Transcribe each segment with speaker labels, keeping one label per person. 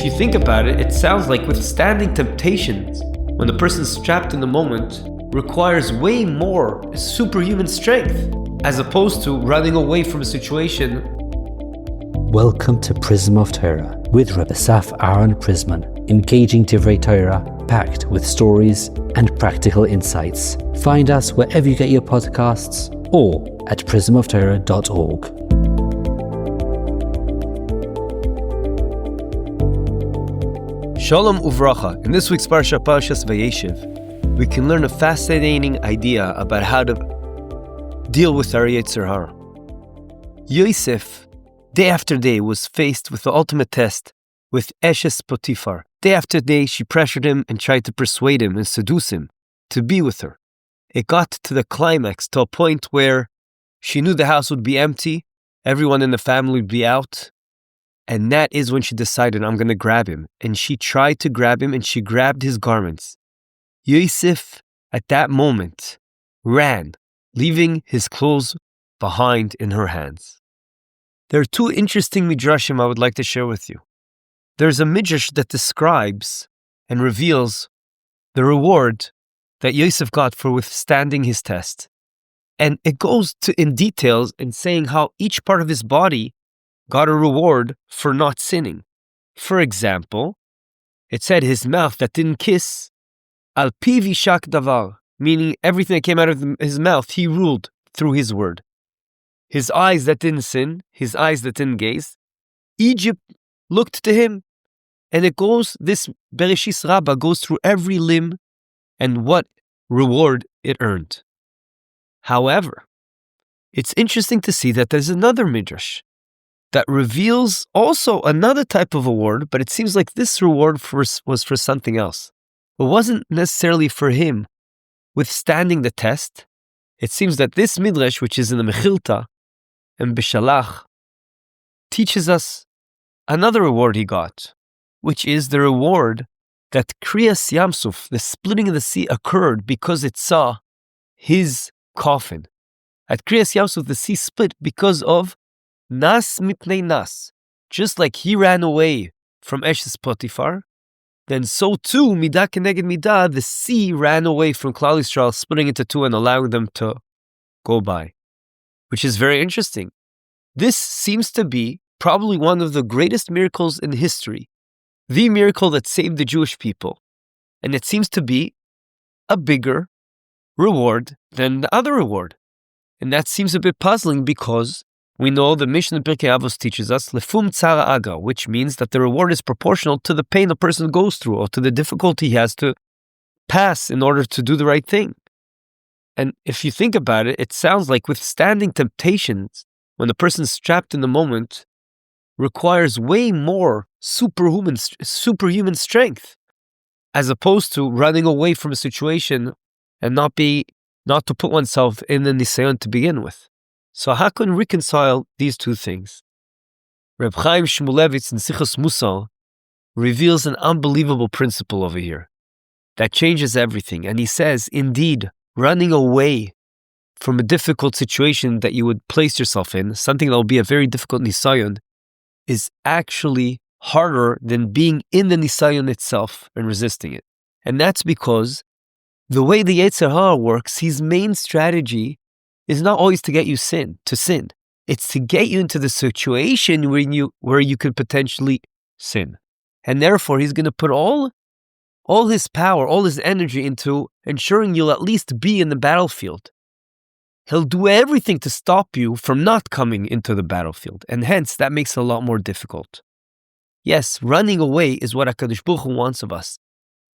Speaker 1: if you think about it, it sounds like withstanding temptations when the person's trapped in the moment requires way more superhuman strength as opposed to running away from a situation.
Speaker 2: Welcome to Prism of Torah with Rebbe Saf Aaron Prisman, engaging divrei Torah packed with stories and practical insights. Find us wherever you get your podcasts or at prismoftorah.org.
Speaker 1: Shalom uvracha. In this week's parsha, Parshas Vayeshev, we can learn a fascinating idea about how to deal with our yetzer hara. Yosef, day after day, was faced with the ultimate test with Eshes Potiphar. Day after day, she pressured him and tried to persuade him and seduce him to be with her. It got to the climax, to a point where she knew the house would be empty, everyone in the family would be out, and that is when she decided, I'm going to grab him. And she tried to grab him, and she grabbed his garments. Yosef, at that moment, ran, leaving his clothes behind in her hands. There are two interesting Midrashim I would like to share with you. There's a Midrash that describes and reveals the reward that Yosef got for withstanding his test. And it goes in details in saying how each part of his body got a reward for not sinning. For example, it said his mouth that didn't kiss, al piv yishak dvar, meaning everything that came out of his mouth, he ruled through his word. His eyes that didn't sin, his eyes that didn't gaze, Egypt looked to him. And it goes, this Bereishis Rabbah goes through every limb and what reward it earned. However, it's interesting to see that there's another Midrash that reveals also another type of award, but it seems like this reward was for something else. It wasn't necessarily for him withstanding the test. It seems that this Midrash, which is in the Mechilta and Bishalach, teaches us another reward he got, which is the reward that Kriyas Yamsuf, the splitting of the sea, occurred because it saw his coffin. At Kriyas Yamsuf, the sea split because of Nas mipnei Nas. Just like he ran away from Eshes Potiphar, then so too, Midah keneged Midah, the sea ran away from Klal Yisrael, splitting into two and allowing them to go by, which is very interesting. This seems to be probably one of the greatest miracles in history, the miracle that saved the Jewish people. And it seems to be a bigger reward than the other reward. And that seems a bit puzzling because we know the Mishnah Pirkei Avos teaches us lefum tzara aga, which means that the reward is proportional to the pain a person goes through or to the difficulty he has to pass in order to do the right thing. And if you think about it, it sounds like withstanding temptations when the person's trapped in the moment requires way more superhuman strength as opposed to running away from a situation and not to put oneself in the nisayon to begin with. So how can we reconcile these two things? Reb Chaim Shmulevitz in Sichos Musar reveals an unbelievable principle over here that changes everything. And he says, indeed, running away from a difficult situation that you would place yourself in, something that will be a very difficult nisayon, is actually harder than being in the nisayon itself and resisting it. And that's because the way the yetzer hara works, his main strategy is not always to get you to sin. It's to get you into the situation where you could potentially sin. And therefore, he's going to put all his power, all his energy into ensuring you'll at least be in the battlefield. He'll do everything to stop you from not coming into the battlefield. And hence, that makes it a lot more difficult. Yes, running away is what HaKadosh Baruch Hu wants of us.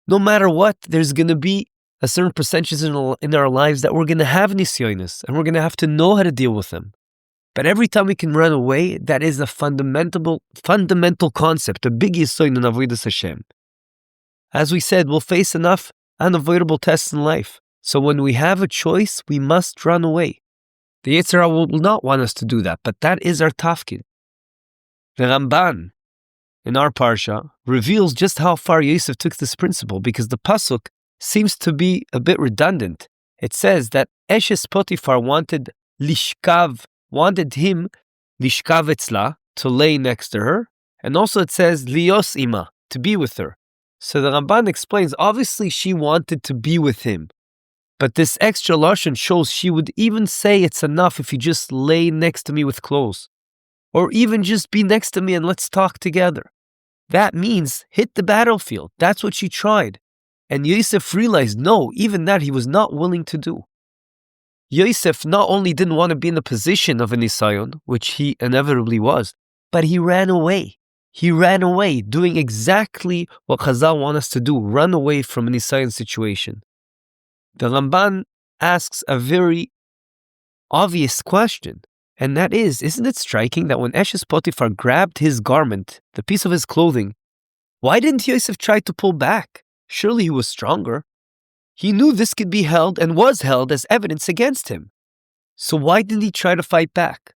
Speaker 1: No matter what, there's going to be a certain percentage in our lives that we're going to have nisyonos, and we're going to have to know how to deal with them. But every time we can run away, that is a fundamental concept, a big yisoid in avoidance Hashem. As we said, we'll face enough unavoidable tests in life. So when we have a choice, we must run away. The yetzer hara will not want us to do that, but that is our tafkid. The Ramban, in our parsha, reveals just how far Yosef took this principle, because the pasuk seems to be a bit redundant. It says that Eshes Potiphar wanted him lishkav etzla, to lay next to her, and also it says lios ima, to be with her. So the Ramban explains, obviously she wanted to be with him. But this extra lashon shows she would even say it's enough if you just lay next to me with clothes. Or even just be next to me and let's talk together. That means hit the battlefield. That's what she tried. And Yosef realized, no, even that he was not willing to do. Yosef not only didn't want to be in the position of a nisayon, which he inevitably was, but he ran away. He ran away, doing exactly what Chazal want us to do, run away from a nisayon situation. The Ramban asks a very obvious question, and that is, isn't it striking that when Eshes Potiphar grabbed his garment, the piece of his clothing, why didn't Yosef try to pull back? Surely he was stronger. He knew this could be held and was held as evidence against him. So why didn't he try to fight back?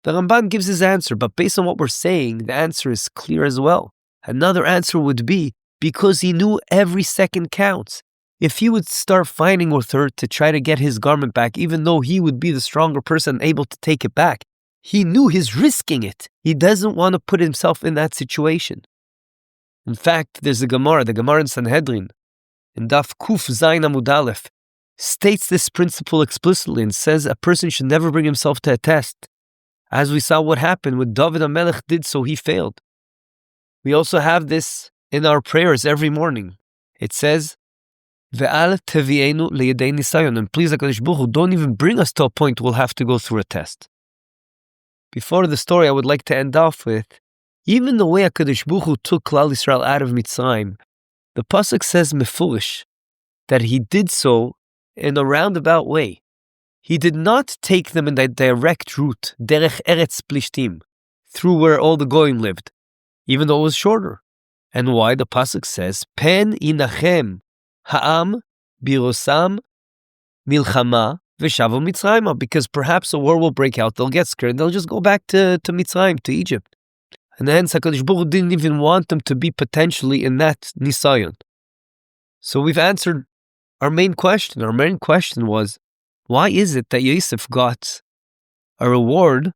Speaker 1: The Ramban gives his answer, but based on what we're saying, the answer is clear as well. Another answer would be because he knew every second counts. If he would start fighting with her to try to get his garment back, even though he would be the stronger person able to take it back, he knew he's risking it. He doesn't want to put himself in that situation. In fact, there's the Gemara in Sanhedrin, in Daf Kuf Zayin Amud Aleph, states this principle explicitly and says a person should never bring himself to a test. As we saw what happened when David HaMelech did so, he failed. We also have this in our prayers every morning. It says, Ve'al tevienu leyedei nisayon, and please HaKadosh Baruch Hu, don't even bring us to a point we'll have to go through a test. Before the story, I would like to end off with, even the way HaKadosh Baruch Hu took Klal Yisrael out of Mitzrayim, the pasuk says mefurish that he did so in a roundabout way. He did not take them in the direct route, derech eretz plishtim, through where all the goyim lived, even though it was shorter. And why? The pasuk says, pen inachem ha'am birosam milchama v'shavo Mitzrayim, because perhaps a war will break out, they'll get scared, and they'll just go back to Mitzrayim, to Egypt. And hence HaKadosh Baruch Hu didn't even want them to be potentially in that nisayon. So we've answered our main question. Our main question was, why is it that Yosef got a reward?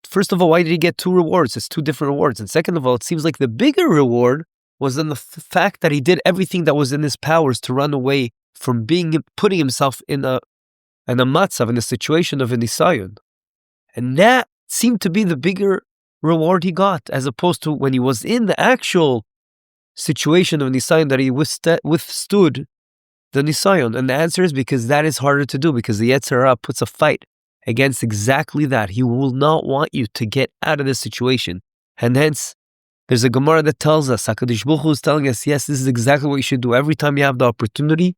Speaker 1: First of all, why did he get two rewards? It's two different rewards. And second of all, it seems like the bigger reward was in the fact that he did everything that was in his powers to run away from putting himself in a matzav, in a situation of a nisayon. And that seemed to be the bigger reward he got, as opposed to when he was in the actual situation of nisayon, that he withstood the nisayon. And the answer is because that is harder to do, because the yetzer puts a fight against exactly that. He will not want you to get out of this situation. And hence, there's a Gemara that tells us, HaKadosh Baruch Hu is telling us, yes, this is exactly what you should do. Every time you have the opportunity,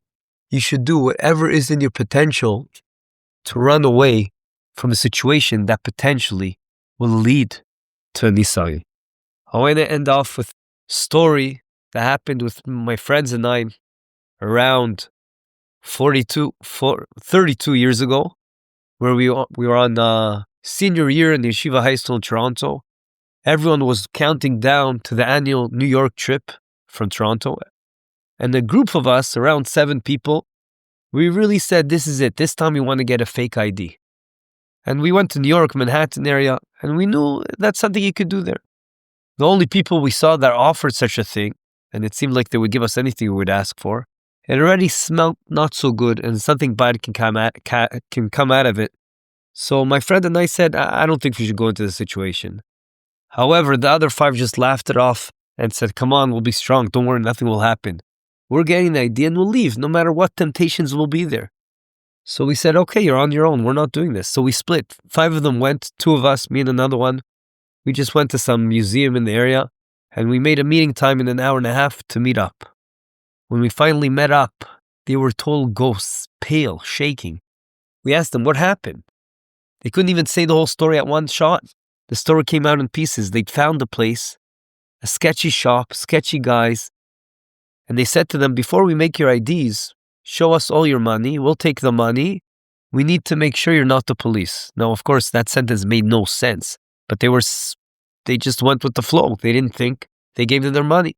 Speaker 1: you should do whatever is in your potential to run away from a situation that potentially will lead to a nisayon. I want to end off with a story that happened with my friends and I around 32 years ago, where we were on senior year in the Yeshiva High School in Toronto. Everyone was counting down to the annual New York trip from Toronto. And a group of us, around 7 people, we really said, this is it. This time we want to get a fake ID. And we went to New York, Manhattan area, and we knew that's something you could do there. The only people we saw that offered such a thing, and it seemed like they would give us anything we would ask for, it already smelled not so good, and something bad can come out of it. So my friend and I said, I don't think we should go into this situation. However, the other 5 just laughed it off and said, come on, we'll be strong. Don't worry, nothing will happen. We're getting the idea and we'll leave, no matter what temptations will be there. So we said, okay, you're on your own. We're not doing this. So we split. 5 of them went, 2 of us, me and another one. We just went to some museum in the area, and we made a meeting time in an hour and a half to meet up. When we finally met up, they were total ghosts, pale, shaking. We asked them, what happened? They couldn't even say the whole story at one shot. The story came out in pieces. They'd found the place, a sketchy shop, sketchy guys, and they said to them, before we make your IDs, show us all your money. We'll take the money. We need to make sure you're not the police. Now, of course, that sentence made no sense, but they just went with the flow. They didn't think. They gave them their money.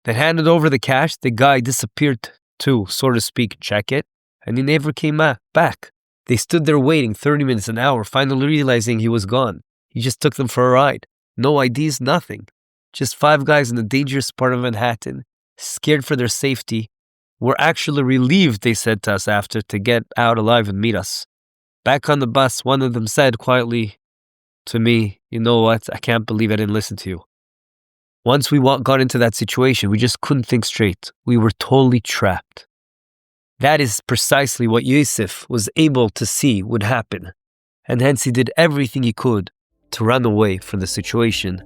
Speaker 1: They handed over the cash. The guy disappeared to, so to speak, check it, and he never came back. They stood there waiting 30 minutes, an hour, finally realizing he was gone. He just took them for a ride. No IDs, nothing. just 5 guys in the dangerous part of Manhattan, scared for their safety, were actually relieved, they said to us after, to get out alive and meet us. Back on the bus, one of them said quietly to me, "You know what? I can't believe I didn't listen to you." Once we got into that situation, we just couldn't think straight. We were totally trapped. That is precisely what Yosef was able to see would happen, and hence he did everything he could to run away from the situation,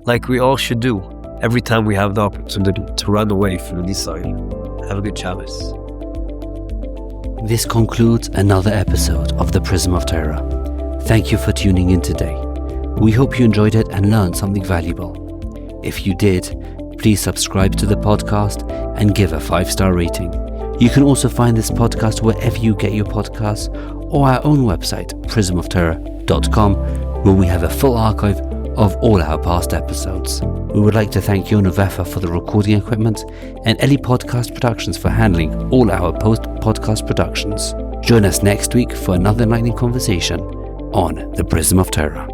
Speaker 1: like we all should do every time we have the opportunity to run away from the Nissan. Have a good Shabbos.
Speaker 2: This concludes another episode of the Prism of Torah. Thank you for tuning in today. We hope you enjoyed it and learned something valuable. If you did, please subscribe to the podcast and give a 5-star rating. You can also find this podcast wherever you get your podcasts or our own website, prismoftorah.com, where we have a full archive of all our past episodes. We would like to thank Yona Vefa for the recording equipment and Eli Podcast Productions for handling all our post-podcast productions. Join us next week for another enlightening conversation on the Prism of Torah.